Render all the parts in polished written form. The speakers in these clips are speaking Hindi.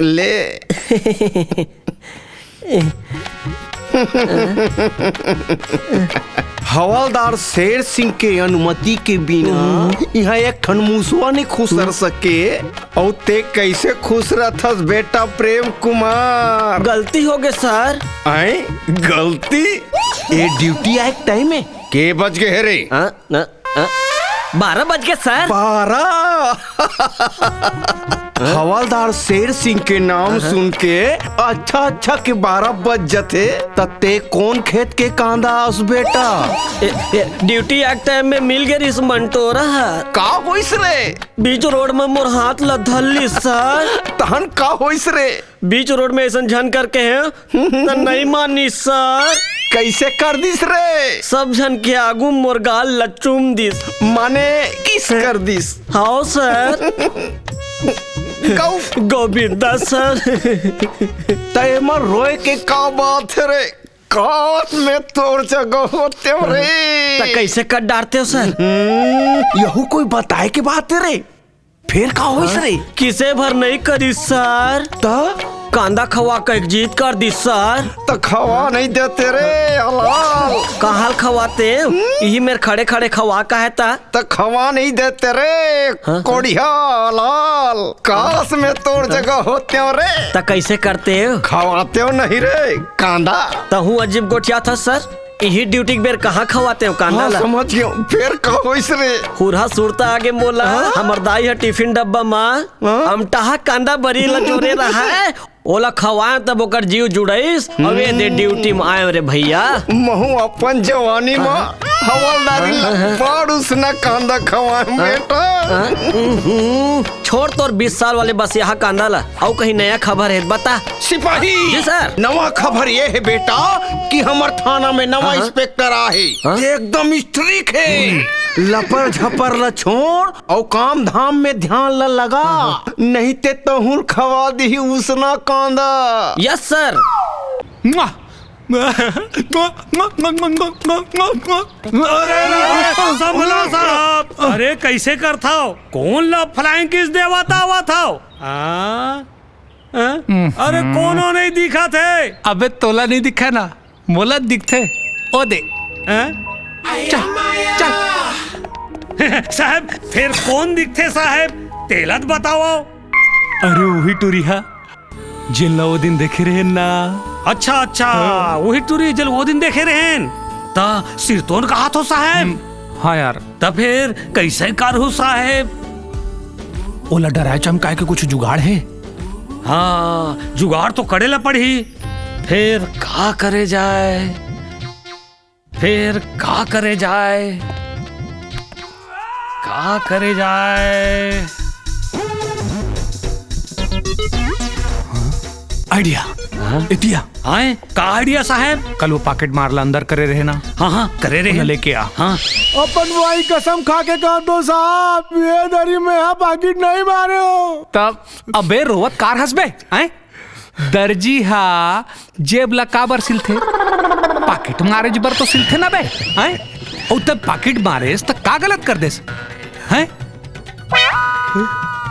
ले हवलदार शेर सिंह के अनुमति के बिना यहाँ एक खनमूसवा नहीं खुश रह सके। और ते कैसे खुश रहथस बेटा प्रेम कुमार? गलती हो गई सर। आए गलती? ये ड्यूटी आए टाइम में के बज गए रे? 12 बज गए सर। 12? हवलदार शेर सिंह के नाम सुन के अच्छा के 12 बज जाते। तते कौन खेत के कांदा उस बेटा? ड्यूटी एक टाइम में मिल गए इस मंटोरा का होइस रे? बीच रोड में मोर हाथ लधली सर। तहन का होइस रे? बीच रोड में ऐसा झन करके है तो नहीं मानी सर। कैसे कर दिस रे? सब झन के आगू मोर गाल लचुम दिस। माने किस कर दिस? हाँ सर। गोविंदा सर। तय मर रोए के का बात है रे? काश में तोड़ जगह होते हो रे। तो कैसे कट डालते हो सर? यहू कोई बताए के बात है रे? फिर का होइस रे? किसे भर नहीं करी सर। त कांदा खवा का एक जीत कर दी सर। तो खवा नहीं देते रे हलाल। कहाँ खवाते? यही मेरे खड़े खड़े खवा का है ता। तो खवा नहीं देते रे कोड़िया हलाल। काश में तोड़ जगह होते हो रे। तो कैसे करते हो? खवाते हो नहीं रे कांदा। तो हूँ अजीब गोटिया था सर। यही ड्यूटी के बेर कहाँ खवाते हो कांदा? हाँ, समझ गया। फिर कहो इस रे हुरहा सुरता आगे मोला। हमर दाई है टिफिन डब्बा माँ अमटाहा कांदा बरी ला जोरे रहा है। ओला खवाए तब ओकर जीव जुड़ाइस। अवे दे ड्यूटी में आए रे भैया। महू अपन जवानी में हवलदारी बड़ उसना कांदा खवाए बेटा। छोड़ तोर 20 साल वाले बस यहाँ कांदा ला। और कहीं नया खबर है बता। सिपाही जी सर। नवा खबर ये है बेटा कि हमार थाना में नवा इंस्पेक्टर आहे। एकदम स्ट्रिक्ट है। लपर झपर ल छोड़ और काम धाम में ध्यान ल लगा। नहीं ते तहुर खवा दी उसना कांदा। Yes sir. संभलो साहब। अरे कैसे करता हो? कौन ला फ्लाइंग किस देवाता हुआ था? अरे कोनो नहीं दिखा थे। अबे तोला नहीं दिखा ना, मोला दिखते। ओ दे चल साहब फिर कौन दिखते साहब? तेलत बताओ। अरे वही टूरिहा जिन वो दिन देखे रहे ना। अच्छा वही टूरी जल वो दिन देखे रहे ता सिरतोन कहा तो साहब? हाँ यार। तब फिर कैसे कर हो साहब? ओला डराए चमकाए के कुछ जुगाड़ है? हाँ जुगाड़ तो करे ला पड़ी। फिर का करे जाए? का करे जाए? आइडिया। इतिया आए का आइडिया साहब? कल वो पॉकेट मारला अंदर करे रहे ना। हाँ करे रहे। लेके आ। हाँ अपन भाई कसम खा के कह दो साहब ये दरी में यहाँ पॉकेट नहीं मारे हो। तब अबे रोवत कार हंसबे आए? दर्जी हा जेब ला काबर सिलथे? पॉकेट मारे जबर तो सिलथे ना बे आए? और तब पॉकेट मारेस तो का गलत कर देस हैं?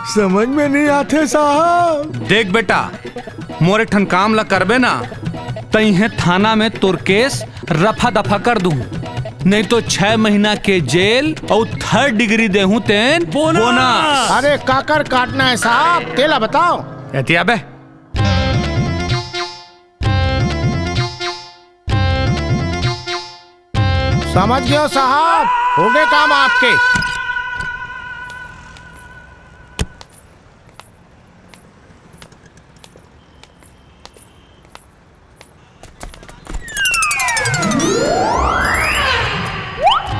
समझ में नहीं आते साहब। देख बेटा मोरे ठन काम ला करबे ना तई है थाना में तोर केस रफा दफा कर दूं। नहीं तो 6 महीना के जेल और 3rd डिग्री देहूं तेन बोनस। अरे काकर काटना है साहब? तेला बताओ। एतिया बे समझ गए साहब, हो गए काम आपके।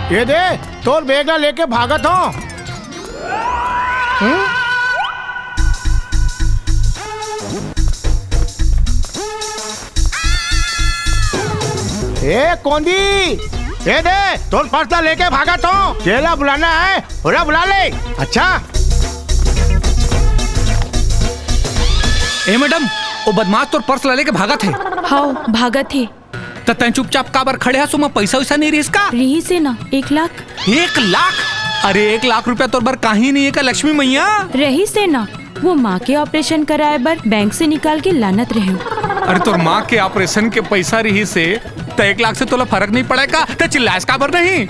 ये दे तोर बेगला लेके भागत हो। ए कौंदी ये दे तोर पर्सा लेके भागत हो। चेला बुलाना है, पूरा बुला ले। अच्छा ए मैडम वो बदमाश तोर पर्स ला लेके भागा थे। हाँ भागा थे। तो तैं चुपचाप काबर खड़े हसो? मैं पैसा वैसा नहीं रही का? रही से ना 1 लाख। 1 लाख? अरे 1 लाख रुपया तोर बर कहीं नहीं है का लक्ष्मी मैया? रही से ना वो माँ के ऑपरेशन कराए बर बैंक से निकाल के लानत रहे। अरे तोर माँ के ऑपरेशन के पैसा रही से तो 1 लाख से तोला फर्क नहीं पड़ेगा? तो चिल्लास काबर नहीं?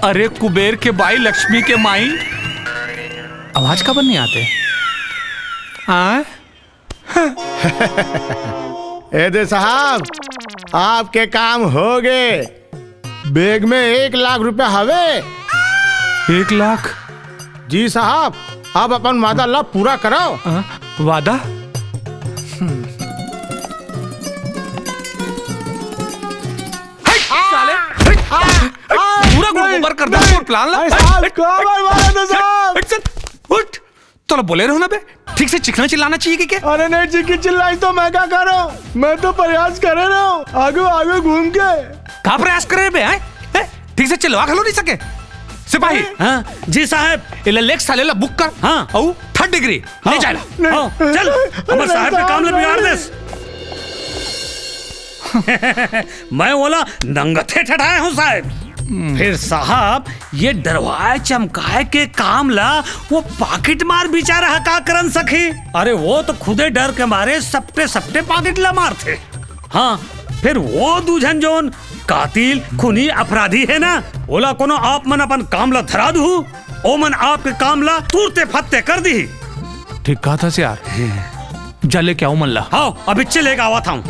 अरे कुबेर के बाई लक्ष्मी के माई आवाज काबर नहीं आते? ए दे साहब, आपके काम हो गए। बैग में 1 लाख रुपया हवे। 1 लाख? जी साहब, अब अपन वादा ला पूरा करो। वादा? पूरा गोबर कर दे प्लान ला। उठ, तो बोले रहो ना बे, ठीक से चिखना चिल्लाना चाहिए कि क्या? अरे नहीं चिक्की चिल्लाई तो मैं क्या करूं? मैं तो प्रयास कर रहा हूं आगे आगे घूम के। कहाँ प्रयास कर रहे बे? ठीक से चिल्लवा खलो नहीं सके? सिपाही, हाँ जी साहब। इला लेक्स साले ला बुक कर। हाँ। औ 3rd डिग्री ले जाएला। हाँ, चल हमारे साहब के काम ले बिगाड़ देस। मैं बोला नंगथे ठठाए हूँ साहब। फिर साहब ये डरवाए चमकाए के काम ला वो पॉकेट मार बेचारा हका करन सके। अरे वो तो खुदे डर के मारे सपटे पॉकेट ला मार थे। हाँ, फिर वो दूझन जोन कातिल खुनी अपराधी है ना, बोला कोनो आप मन अपन काम ला धरा दू, ओ मन आपके काम ला तुरते फत्ते कर दी। ठीक कहा था यार, जा लेके आओ मन ला। हाँ, अभी चलेगा आवा था।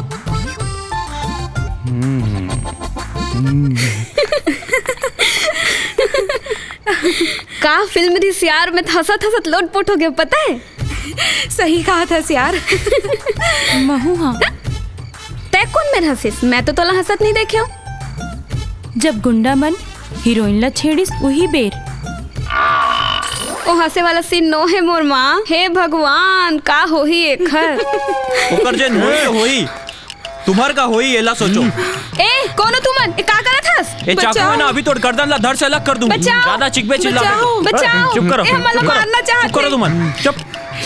का फिल्म थी सियार में हंसत हंसत लोटपोट हो गए, पता है? सही कहा था सियार। महू हाँ। तै कौन में हंसिस? मैं तो तोला हंसत नहीं देखे हो। जब गुंडा मन हीरोइन ला छेड़िस वही बेर। ओ हंसे वाला सीन नो है मोर माँ। हे भगवान, का हो ही एखर। ओकर जे होई तुम्हार का होई एला सोचो। ए कोनो तुमन ए का करत हस? ए चाकू है ना, अभी तो गर्दन ला धड़ से अलग कर दूं। बचाओ, ज्यादा चिकबे चिल्ला बचाओ, बचाओ। चुप करो, ए मला मारना चाहते। चुप करो तुम। चुप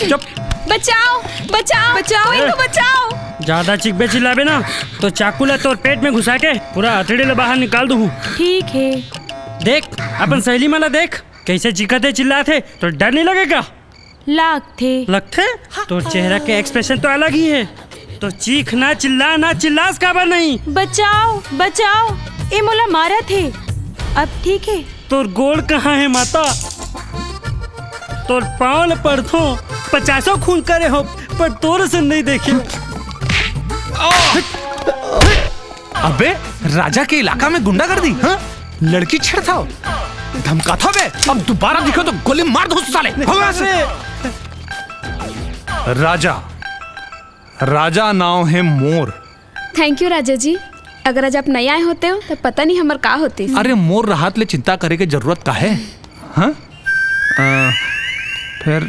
चुप। बचाओ बचाओ बचाओ, कोई तो बचाओ। ज्यादा चिकबे चिल्लाबे ना तो चाकू ला तोर पेट में घुसा के पूरा हथेली ला बाहर निकाल दूं। ठीक है। देख अपन सहेली माला देख कैसे चिकते चिल्लाते, तो डर नहीं लगेगा? लाख थे। लगते तो चेहरा के एक्सप्रेशन तो अलग ही है। तो चीखना चिल्लाना चिल्लास काबर नहीं? बचाओ बचाओ, ए मोला मारा थे। अब ठीक है? तोर गोड़ कहाँ है माता? तोर पाँव ल पड़थो 50 खून करे हो, पर तोर से नहीं देखे। अबे राजा के इलाका में गुंडागर्दी, हाँ? लड़की छेड़ता हो, धमकाता हो बे। अब दोबारा दिखो तो गोली मार दो साले। राजा नाम है मोर। थैंक यू राजा जी। अगर आज आप नहीं आए होते हो तो पता नहीं हमार का होती। अरे मोर राहत ले चिंता करे के जरूरत का है? हाँ? फिर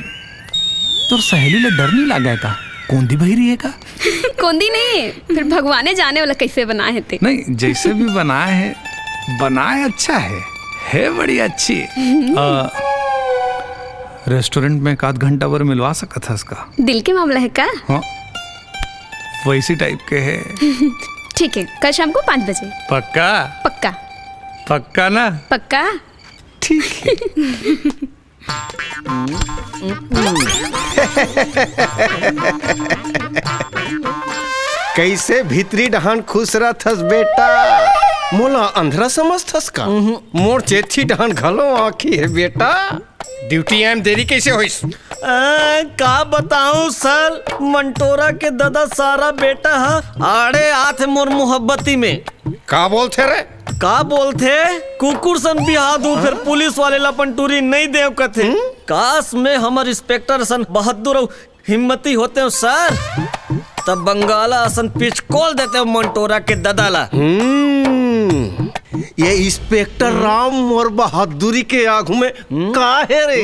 तो सहेली ले डर नहीं लगा का? कोंदी बहिरी है का? कोंदी नहीं, फिर भगवाने जाने वाला कैसे बनाए थे। नहीं, जैसे भी बनाए है, बनाए अच्छा है बड़ी अच्छी। रेस्टोरेंट में 1 घंटा भर मिलवा सकता था इसका। दिल के मामला है का? हाँ, वैसी टाइप के है। ठीक है, कल शाम को 5 बजे। पक्का? पक्का पक्का ना? पक्का। ठीक है। कैसे भीतरी डहान खुश रहथस बेटा? मोला अंधरा समझथस का? मोर चेथी डहान घलो आँखी है बेटा। ड्यूटी एम देरी कैसे होइस? का बताऊं सर, मंटोरा के दादा सारा बेटा है आड़े आथे मोर मोहब्बती में। का बोलते रे? का बोलते कुकुर सन बिहा दू, फिर पुलिस वाले ला पंटूरी नहीं देव कथे। काश में हमर इंस्पेक्टर सन बहादुर और हिम्मती होते हो सर, तब बंगाला असन पिचकोल देते हो मंटोरा के दादा ला। ये इंस्पेक्टर राम मोर बहादुरी के आगू में का है रे?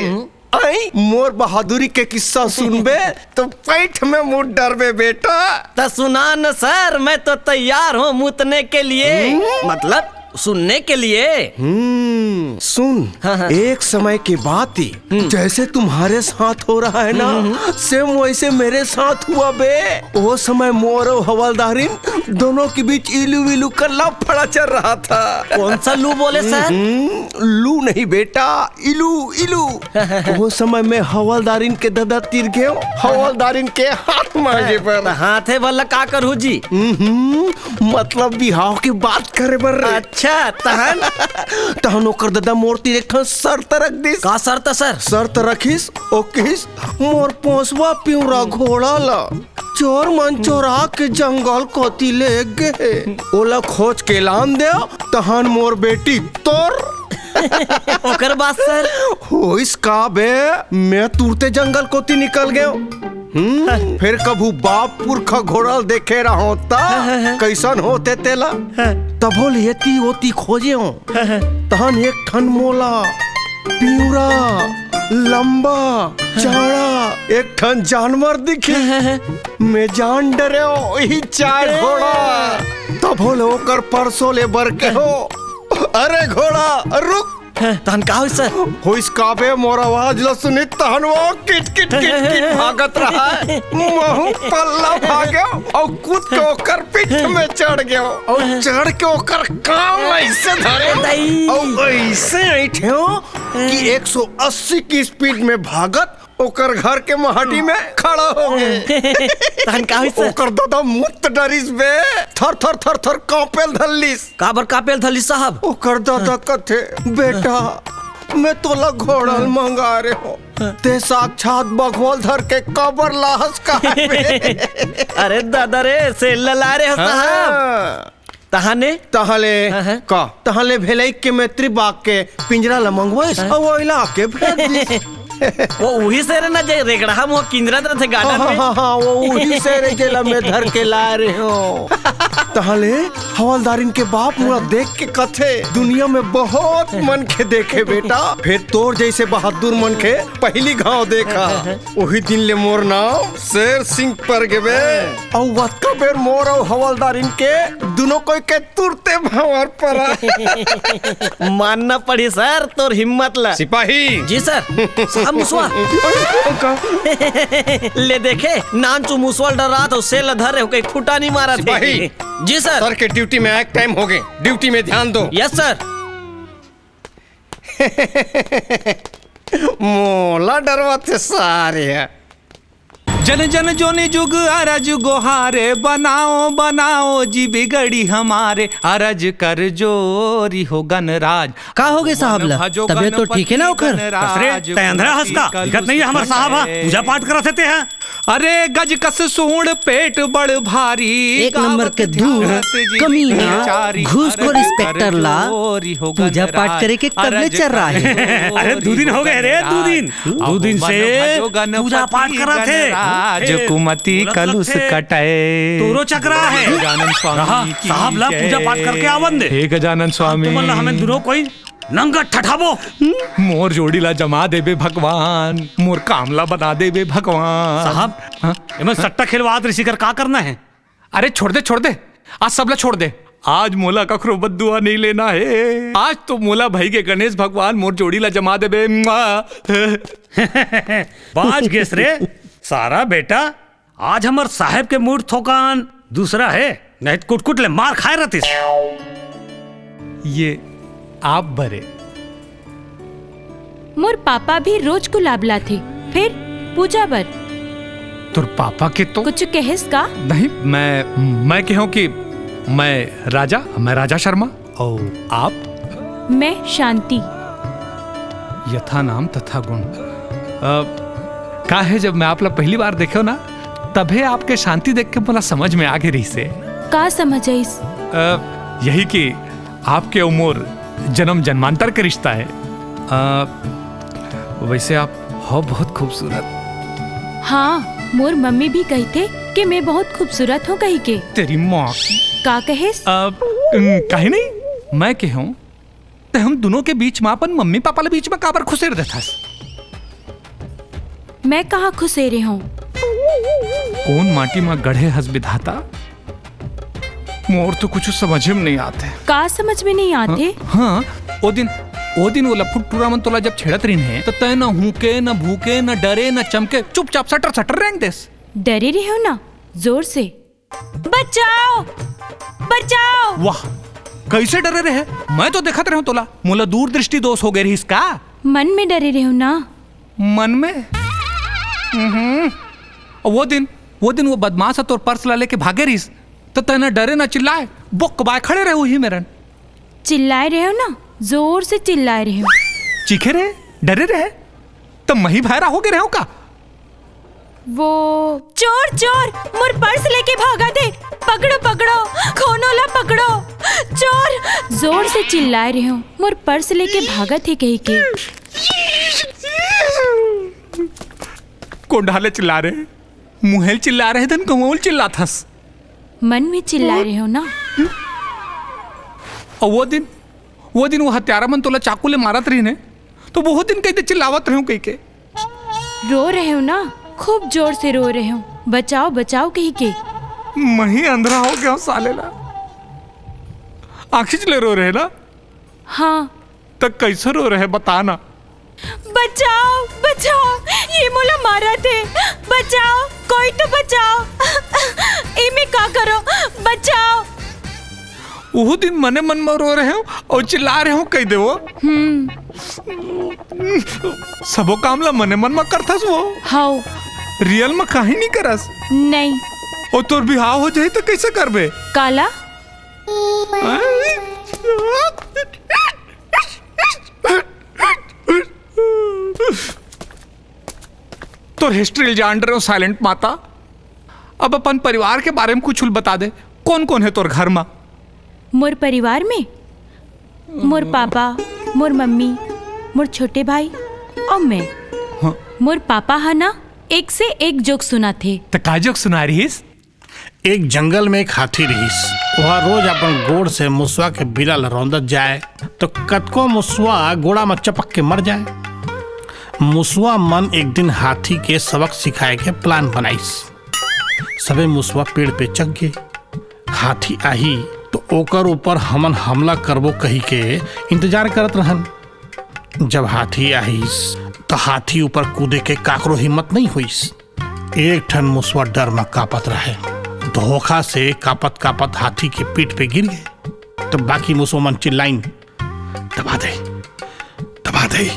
आई मोर बहादुरी के किस्सा सुनबे तो पैठ में मुँह डरबे बेटा। तो सुना न सर, मैं तो तैयार हूँ मुतने के लिए। मतलब सुनने के लिए। सुन, हाँ। एक समय की बात ही जैसे तुम्हारे साथ हो रहा है ना, सेम वैसे मेरे साथ हुआ बे। वो समय मोर और हवलदारिन दोनों के बीच इलू विलू का लफड़ा चल रहा था। कौन सा लू बोले सर? लू नहीं बेटा, इलू इलू। वो समय में हवलदारिन के दादा तीर गए, हवलदारिन के हाथ मांगे पर। हाथे वाला का करू जी? मतलब बिहाव की बात करे बर। अच्छा तहन तहन ओकर दादा मोर तीर एक ठन शर्त रख दिस। का शर्त सर? शर्त रखिस ओ किस मोर पोसवा पिउरा घोड़ा ला चोर मन चोरा के जंगल कोती ले गए। ओला खोज के लान दे, तहन मोर बेटी तोर। ओकर बात सर? हो इसका बे, मैं तुरते जंगल कोती निकल गयो। फिर कभू बाप पुरखा घोड़ा देखे रहा होता कैसन होते तेला, तब लेती ओती खोजे हो। तहन एक ठन मोला पिउरा लंबा चौड़ा एक ठन जानवर दिखे। मैं जान डरे हो ही चार घोड़ा। तब होले ओकर परसों ले बर के हो, अरे घोड़ा रुक। तहन का हो सर? हो इस काबे मोर आवाज ल सुनी, तहन वो किट किट किट किट भागत रहा है। महू पल्ला भागो और कूद के ओकर पीठ में चढ़ गयो और चढ़ के ओकर कान ऐसे धरे और ऐसे ऐठे कि 180 की स्पीड में भागत ओकर घर के महटी में खड़ा हो गए। तहन का हो सर? ओकर दादा मुत डरिस बे, थर थर थर थर कांपेल धल्लिस। काबर कापेल थली साहब? ओकर दादा कथे, बेटा मैं तोला घोड़ल मंगा रे हो, ते साक्षात बघोल धर के कबर लाहस का। अरे दादा रे से लला रे हो साहब। तहाने तहले का तहले भेलै के मैत्री बाग के पिंजरा ल मंगवाइस और वो इलाके भेज दिस। वो वही से रे ना जे रेगड़ा हम वो किंजरा तरह थे गार्डन में। हाँ, वो वही से रे जेला में धर के ला रहे हो। तहले हवलदारिन के बाप मुड़ा देख के कथे, दुनिया में बहुत मन के देखे बेटा, फिर तोर जैसे बहादुर मन के पहली घाव देखा। वही दिन ले मोर नाम शेर सिंह पर गेबे और वतका बेर मोर और हवलदारिन के दोनों कोई के तुरते भंवर पड़ा। मानना पड़ी सर तोर हिम्मत ला। सिपाही जी सर। साहब मुसवा ले देखे नानचू मुसवा डर रहा था, से लधर कहीं फुटा नहीं मारा थे। सिपाही। जी सर। सर के ड्यूटी में एक टाइम हो गए, ड्यूटी में ध्यान दो। Yes sir. मोला डरवाते सारे। जन जन जोनी जुग अरज गोहारे, बनाओ बनाओ जी बिगड़ी हमारे, अरज कर जोरी हो गणराज। का हो गए साहब ला? तबीयत तो ठीक है ना ओकर? ते अंधरा हंस का दिक्कत नहीं है हमार साहब पूजा पाठ करत थे हैं। अरे गज कस सूंड पेट बड़ भारी, एक नंबर के धूल कमीना घूसखोर इंस्पेक्टर ला पूजा पाठ करे के कबले चल रहा है। अरे 2 दिन हो गए रे, 2 दिन से पूजा पाठ करत थे। कुमति कलुष कटाए तोरो चक्रा है। गजानन स्वामी की साहब ला पूजा पाठ करके आवन दे। हे गजानन स्वामी, तुम हमें दोनों कोई नंगा ठठाबो। मोर जोड़ी ला जमा देबे भगवान, मोर कामला बना देबे भगवान। साहब इमन सट्टा खेलवात ऋषि कर का करना है? अरे छोड़ दे, आज सबला छोड़ दे। आज मोला कखरो बद्दुआ नहीं लेना है। आज तो मोला भाई के गणेश भगवान मोर जोड़ी ला जमा देबे। बाज गेस रे सारा बेटा, आज हमर साहेब के मूड थोकान दूसरा है, नहीं कुटकुट ले मार खाए रहतीस। ये आप भरे। मोर पापा भी रोज गुलाब लाथे, फिर पूजा बर। तुर पापा के तो कुछ कहेस का? नहीं, मैं कहूँ कि मैं राजा शर्मा और आप? मैं शांति। यथा नाम तथा गुण। का है जब मैं आप लोग पहली बार देखो ना, तभी आपके शांति देख के मुझे समझ में आ गई रही से। का समझ आइस? यही कि आपके उम्र जन्म जन्मांतर के रिश्ता है। वैसे आप हो बहुत खूबसूरत। हाँ, मोर मम्मी भी कहते कि मैं बहुत खूबसूरत हूँ कही के। तेरी माँ का कहेस? कहीं नहीं, मैं कहूँ तो हम दोनों के बीच में अपन मम्मी पापा के बीच में काबर खुशेर देता। मैं कहाँ खुशेरे हूँ? कौन माटी में गढ़े हस विधाता, मोर तो कुछ समझ में नहीं आते। का समझ में नहीं आते? हाँ, वो दिन वो लफुट टूरा मन तोला जब छेड़त रही है तो तय न हुके न भूके न डरे न चमके, चुपचाप सटर सटर रेंग देस। डरे रहे हो ना, जोर से बचाओ बचाओ। वाह, कैसे डरे रहे? मैं तो देखत रहूं तोला, मोला दूरदृष्टि दोष हो गई रही इसका। मन में डरे रहे हो ना? मन में? वो दिन वो बदमाश तोर पर्स ला लेके भागे रहीस तो तय न डरे न चिल्लाए, बुक बाय खड़े रहे ही मेरन। चिल्लाए रहे हो ना, जोर से चिल्लाए रहे हो। चीखे रहे, डरे रहे तो मही भायरा हो गए रहे हो का? वो चोर चोर मोर पर्स लेके भागा थे, पकड़ो पकड़ो, खोनोला पकड़ो, चोर। जोर से चिल्लाए रहे हो, मोर पर्स लेके भागा थे कहीं के। कोंडाले चिल्ला रहे, मुहेल चिल्ला रहे, धन कमोल चिल्ला थस। मन में चिल्ला रहे हो ना। और वो दिन वो हत्यारा मन तोला चाकू ले मारत रही ने तो वो दिन कहीं चिल्लावत रहे कहीं के। रो रहे हो ना, खूब जोर से रो रहे हो, बचाओ बचाओ कहीं के। मही अंधरा हो गया साले ला, आखिर ले रो रहे ना? हाँ। तक कैसे रो रहे बताना। बचाओ बचाओ, ये मोला मारा थे, बचाओ, कोई तो बचाओ। इमे का करो, बचाओ। वो दिन मने मन में रो रहे हो और चिल्ला रहे हो कह दे वो। सबो काम ला मने मन में करथस वो। हाउ रियल में काहे नहीं करस? नहीं। और तोर बिहाव हो जाए तो कैसे करबे? काला तोर हिस्ट्री जान रहे हो साइलेंट माता। अब अपन परिवार के बारे में कुछ बता दे, कौन कौन है तोर घर में? मोर परिवार में मोर पापा, मोर मम्मी, मोर छोटे भाई और मैं। हाँ। मोर पापा है ना, एक से एक जोक सुना थे। तो का जोक सुना रहीस? एक जंगल में एक हाथी रहीस, वह रोज अपन गोड़ से मुसवा के बिला रौंदत जाए तो कतको मुसवा गोड़ा में चपक के मर जाए। मुसवा मन एक दिन हाथी के सबक सिखाए के प्लान बनाइस। सबे मुसवा पेड़ पे चढ़ गए। हाथी आही तो ओकर ऊपर हमन हमला करबो कही के इंतजार करत रहन। जब हाथी आहिस तो हाथी ऊपर कूदे के काकरो हिम्मत नहीं हुईस। एक ठन मुसवा डर में कापत रहे, धोखा से कापत कापत हाथी के पीठ पे गिर गए। तो बाकी मुसवा मन चिल्लाइन, दबा दे दबा दे,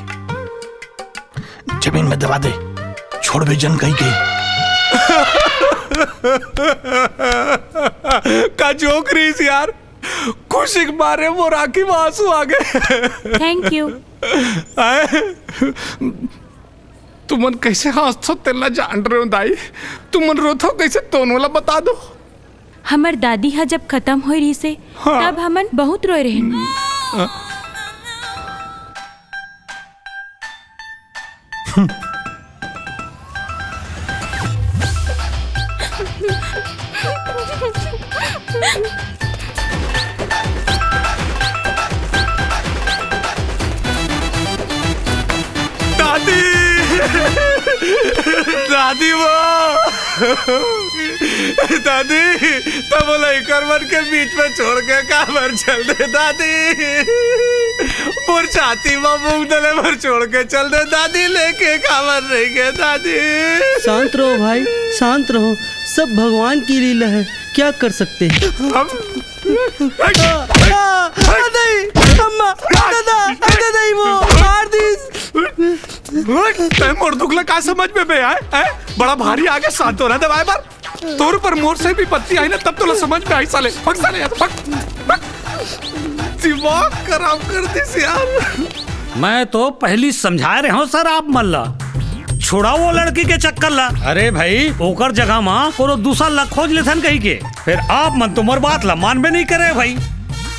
जमीन में दबा दे, छोड़ भी जन कही गई। का जोक रहीस यार, खुशी के मारे मोर आंखी में आंसू आ गए। Thank you. तुमन कैसे हंसो तेला जान रहे हो दाई, तुमन रोथो कैसे तोन वाला बता दो। हमर दादी हा जब खत्म हो रही से हाँ। तब हमन बहुत रोए रहे। दादी दादी वो दादी तब बोला करवन के बीच में छोड़ के काबर चल दे दादी। और छाती में मूंग दले भर छोड़ के चल दे दादी, लेके काबर नहीं गए दादी। शांत रहो भाई, शांत रहो, सब भगवान की लीला है, क्या कर सकते हैं। मोर दुखला का समझ में बे आए? बड़ा भारी आगे शांत हो रहा दवाई बार तोर पर मोर से भी पत्ती आई ना तब तो समझ में आई। साले फक साले यार, फक दिमाग खराब कर दिस यार। मैं तो पहली समझा रहे हूँ सर, आप मल्ला छोड़ा वो लड़की के चक्कर ला। अरे भाई ओकर जगह माँ कोनो दूसरा ला खोज लेथन कहीं के, फिर आप मन तुम्हार बात ला मान भी नहीं करे भाई।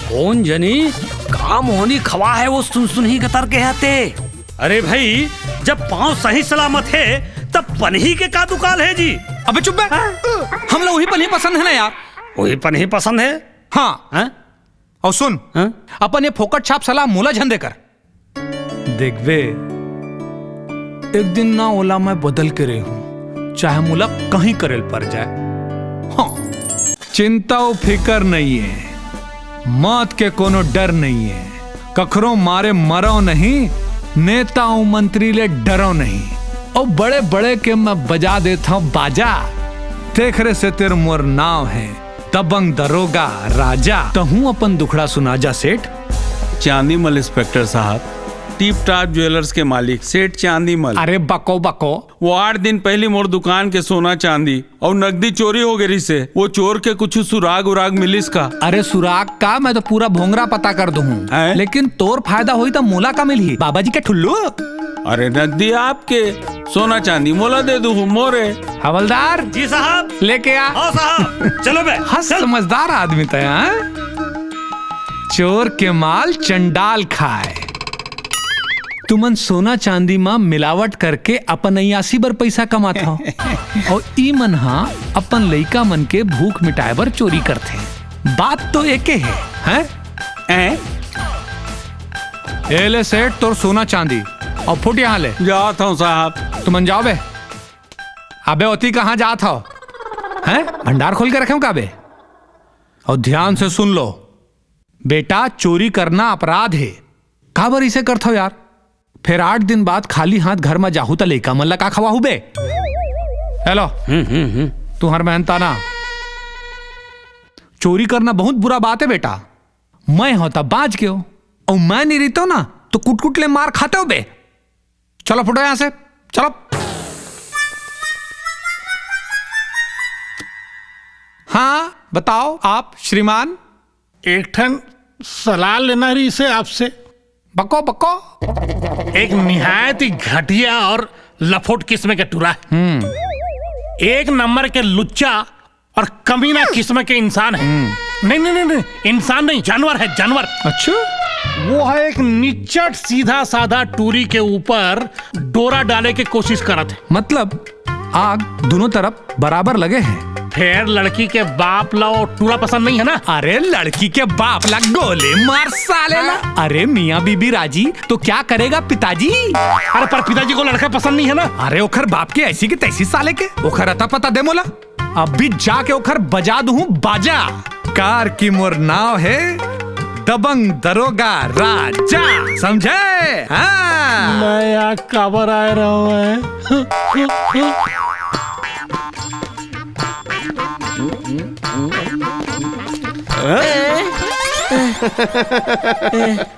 कौन जनी काम होनी खवा है वो सुन ही कतर के आते। अरे भाई जब पाँव सही सलामत है तब पनही के का दुकान है जी। अबे चुप बे, हम लोग वही पनही पसंद है ना यार। वही पनही पसंद है। हाँ हाँ? और सुन हाँ? अपन ये फोकट छाप सलाह मूला झंडे कर देख बे, एक दिन ना ओला मैं बदल के रही हूँ, चाहे मूला कहीं करेल पर जाए। हाँ चिंता और फिकर नहीं है, मौत के कोनो डर नहीं है, कखरों मारे मरो नहीं, नेताओं मंत्री ले डरो नहीं, और बड़े बड़े के मैं बजा देता हूँ बाजा, तेखरे से तेरे मोर नाव है दबंग दरोगा राजा। तो हूँ अपन दुखड़ा सुना जा सेठ। चांदीमल इंस्पेक्टर साहब, टिप टॉप ज्वेलर्स के मालिक सेठ चांदीमल। अरे बको बको, वो 8 दिन पहले मोर दुकान के सोना चांदी और नकदी चोरी हो गई से। वो चोर के कुछ सुराग उराग मिलिस का? अरे सुराग का मैं तो पूरा भोंगरा पता कर दूँ, लेकिन तोर फायदा हुई तो मोला का मिली बाबा जी के ठुल्लू। अरे नकदी आपके, सोना चांदी मोला दे दू मोरे। हवलदार जी साहब, लेके आ। हाँ साहब, चलो बे। हाँ समझदार आदमी था यार। चोर के माल चंडाल खाए। तुमन सोना चांदी में मिलावट करके अपन 89 बर पैसा कमाता हो, और ई मन हा अपन लइका मन के भूख मिटाए बर चोरी करते। बात तो एके है, हैं? ए ले सेठ तोर सोना चांदी, और फुट यहाँ ले। जाता हूँ साहब। तुमन जाओ बे। अबे ओती कहाँ जात हो? हैं? भंडार खोल के रखे का बे? और ध्यान से सुन लो बेटा, चोरी करना अपराध है। काबर इसे करते हो यार? फिर 8 दिन बाद खाली हाथ घर में जाहू तो लेका मन का खवाहू बे। हेलो, तुम्हार मेहनता ना, चोरी करना बहुत बुरा बात है बेटा। मैं होता बाज के हो, और मैं नहीं रहता ना तो कुट कुट ले मार खाते हो बे। चलो फुटो यहां से, चलो। हाँ बताओ आप श्रीमान। एक ठन सलाह लेना रही इसे आपसे। बको बको। एक निहायत ही घटिया और लफोट किस्म के टुरा है। एक नंबर के लुच्चा और कमीना किस्म के इंसान है। नहीं नहीं नहीं नहीं, इंसान नहीं, जानवर है, जानवर। अच्छा, वो है एक निच्चट सीधा साधा टूरी के ऊपर डोरा डाले की कोशिश करत है। मतलब आग दोनों तरफ बराबर लगे हैं। फिर लड़की के बाप ला और टूरा पसंद नहीं है ना? अरे लड़की के बाप ला गोले मार साले ला। अरे मियाँ बीबी राजी तो क्या करेगा पिताजी? अरे पर पिताजी को लड़का पसंद नहीं है ना? अरे ओखर बाप के ऐसी की तैसी साले के, ओखर अता पता दे मोला। अभी जाके ओखर बजा दूं बाजा। कार की मोर नाव है दबंग दरोगा राजा, समझे? हाँ। मैं यहाँ काबर आ रहा हूँ।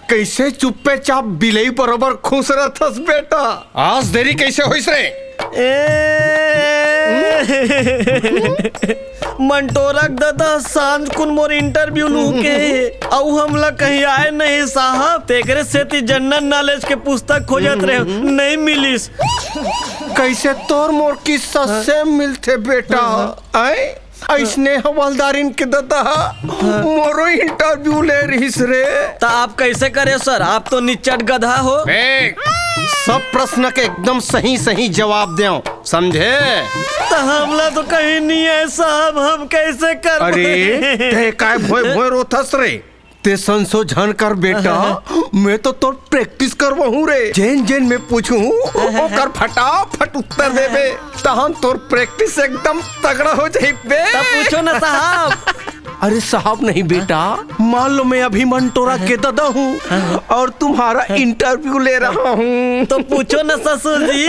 कैसे चुप्पे चाप बिलई बरोबर खुश रहतस बेटा? आज देरी कैसे होइस रे? मंटोरक दादा सांझ कुन मोर इंटरव्यू लू के औ हमला कहीं आए नहीं साहब। तेकरे सेती जनरल नॉलेज के पुस्तक खोजत रहे, नहीं मिलिस। कैसे तोर मोर किस्सा से मिलते बेटा? आए ऐसने हवलदारिन के दादा मोरो इंटरव्यू ले रहीस रे। तो आप कैसे करे सर? आप तो निच्चट गधा हो। सब प्रश्न के एकदम सही सही जवाब दो, समझे? तो हमला तो कहीं नहीं है साहब, हम कैसे कर? अरे ते काय भोय भोय रोथस रे? ते संशोधन कर बेटा, मैं तो तोर प्रैक्टिस करवाहू रे। जेन जेन में पूछूं ओकर फटाफट उत्तर देबे, तहन तोर प्रैक्टिस एकदम तगड़ा हो जाइबे। तब पूछो ना साहब। अरे साहब नहीं बेटा, मान लो मैं अभी मंटोरा के दादा हूँ और तुम्हारा इंटरव्यू ले रहा हूँ। तो पूछो ना ससुर जी।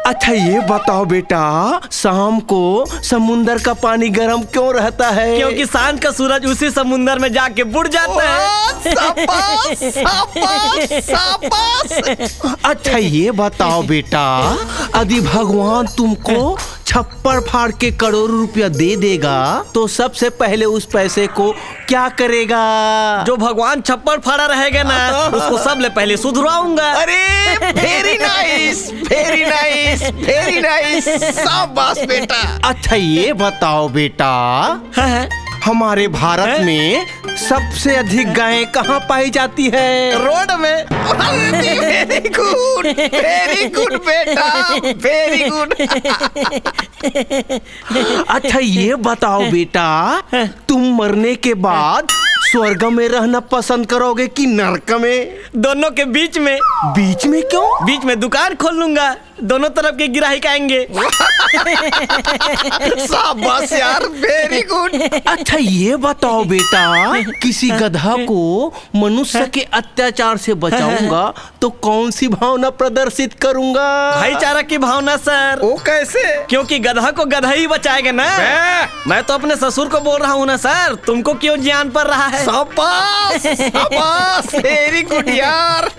अच्छा ये बताओ बेटा, शाम को समुंदर का पानी गर्म क्यों रहता है? क्योंकि सांझ का सूरज उसी समुंदर में जाके बुड़ जाता है। शाबाश, शाबाश, शाबाश। अच्छा ये बताओ बेटा, यदि भगवान तुमको छप्पर फाड़ के करोड़ों रुपया दे देगा तो सबसे पहले उस पैसे को क्या करेगा? जो भगवान छप्पर फाड़ा रहेगा ना, उसको सबले पहले सुधराऊंगा। अरे very nice, very nice, very nice, शाबाश बेटा। अच्छा ये बताओ बेटा, हमारे भारत में सबसे अधिक गायें कहाँ पाई जाती है? रोड में। वेरी गुड बेटा, वेरी गुड। अच्छा ये बताओ बेटा, तुम मरने के बाद स्वर्ग में रहना पसंद करोगे कि नरक में? दोनों के बीच में। बीच में क्यों? बीच में दुकान खोल लूंगा। दोनों तरफ के गिराही खाएंगे। शाबाश यार, वेरी गुड। अच्छा ये बताओ बेटा, किसी गधा को मनुष्य के अत्याचार से बचाऊंगा तो कौन सी भावना प्रदर्शित करूंगा? भाईचारा की भावना सर। वो कैसे? क्योंकि गधा को गधा ही बचाएगा ना। मैं तो अपने ससुर को बोल रहा हूँ ना सर, तुमको क्यों ज्ञान पर रहा है? शाबाश शाबाश, वेरी गुड यार।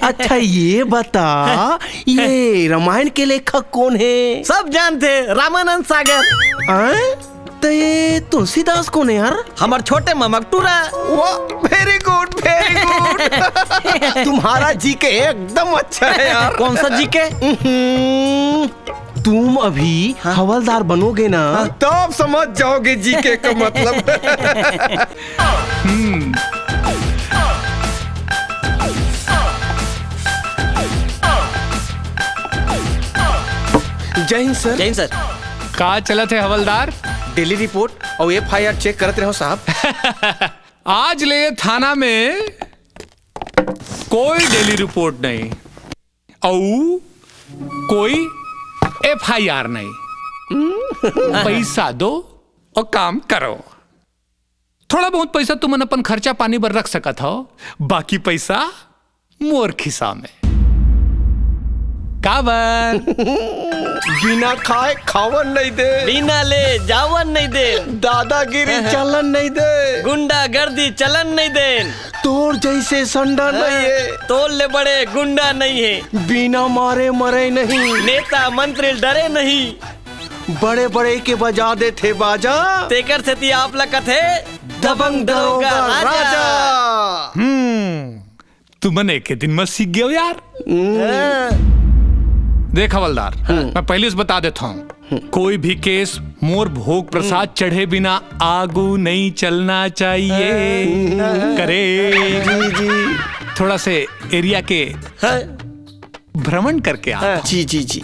अच्छा ये बता, ये रामायण के लेखक कौन है? सब जानते, रामानंद सागर। तो ये तुलसीदास कौन है यार? हमार छोटे मामा टूरा। Very good very good. तुम्हारा जी के एकदम अच्छा है यार। कौन सा जी के? तुम अभी हवलदार बनोगे ना, तब समझ जाओगे जी के का मतलब। जय हिंद सर। जैन सर। का चलत है हवलदार? डेली रिपोर्ट और FIR चेक करते रहो साहब। आज ले थाना में कोई डेली रिपोर्ट नहीं और कोई FIR नहीं। पैसा दो और काम करो। थोड़ा बहुत पैसा तुमन अपन खर्चा पानी पर रख सकत हो, बाकी पैसा मोर खिसा में। काबर? बिना खाए खावन नहीं दे, बिना ले जावन नहीं दे, दादागिरी चलन नहीं दे, गुंडा गर्दी चलन नहीं दे, तोर जैसे संडा नहीं है, तोल ले बड़े गुंडा नहीं है, बिना मारे मरे नहीं, नेता मंत्री डरे नहीं, बड़े बड़े के बजा दे थे बाजा, तेकर से ती आप लकत है दबंग दरोगा राजा। तुमन एक दिन में सीख गए यार। देख हवलदार, मैं पहले से बता देता हूँ, कोई भी केस मोर भोग प्रसाद चढ़े बिना आगू नहीं चलना चाहिए। करे थोड़ा से एरिया के भ्रमण करके आ। जी जी जी।